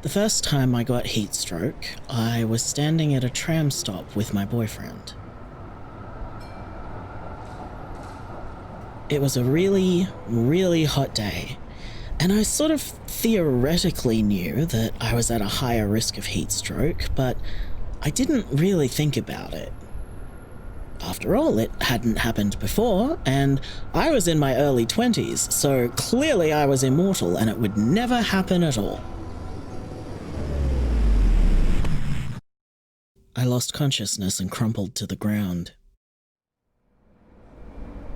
The first time I got heat stroke, I was standing at a tram stop with my boyfriend. It was a really, really hot day, and I sort of theoretically knew that I was at a higher risk of heat stroke, but I didn't really think about it. After all, it hadn't happened before, and I was in my early 20s, so clearly I was immortal and it would never happen at all. I lost consciousness and crumpled to the ground.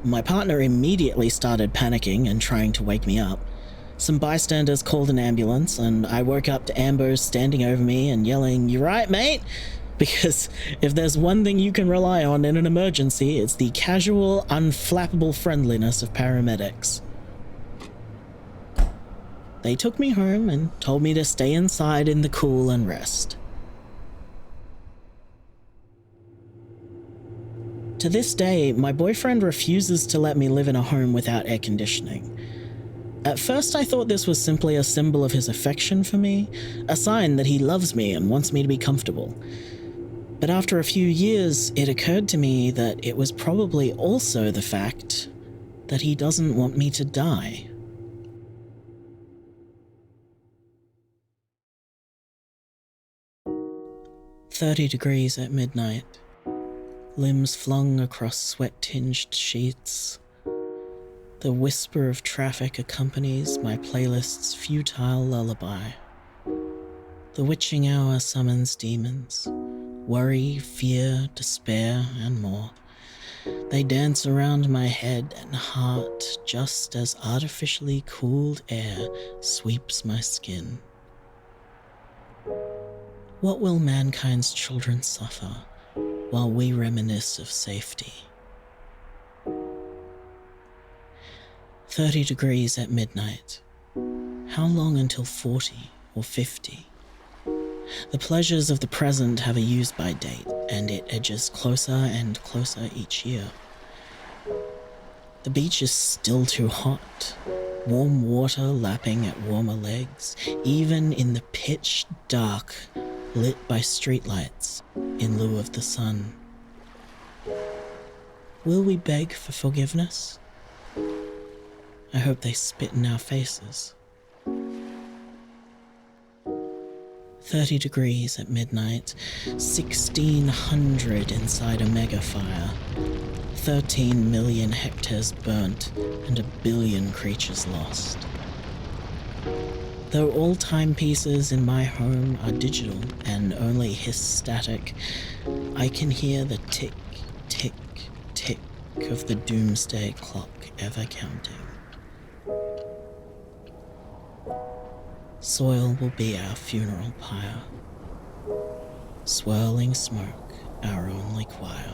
My partner immediately started panicking and trying to wake me up. Some bystanders called an ambulance, and I woke up to Amber standing over me and yelling, "You right, mate?" Because if there's one thing you can rely on in an emergency, it's the casual, unflappable friendliness of paramedics. They took me home and told me to stay inside in the cool and rest. To this day, my boyfriend refuses to let me live in a home without air conditioning. At first, I thought this was simply a symbol of his affection for me, a sign that he loves me and wants me to be comfortable. But after a few years, it occurred to me that it was probably also the fact that he doesn't want me to die. "30 degrees at midnight. Limbs flung across sweat-tinged sheets. The whisper of traffic accompanies my playlist's futile lullaby. The witching hour summons demons. Worry, fear, despair, and more. They dance around my head and heart just as artificially cooled air sweeps my skin. What will mankind's children suffer while we reminisce of safety? 30 degrees at midnight. How long until 40 or 50? The pleasures of the present have a use-by date, and it edges closer and closer each year. The beach is still too hot. Warm water lapping at warmer legs, even in the pitch dark, lit by streetlights in lieu of the sun. Will we beg for forgiveness? I hope they spit in our faces. 30 degrees at midnight, 1,600 inside a mega fire, 13 million hectares burnt, and 1 billion creatures lost. Though all timepieces in my home are digital and only hiss static, I can hear the tick, tick, tick of the doomsday clock ever counting. Soil will be our funeral pyre, swirling smoke our only choir.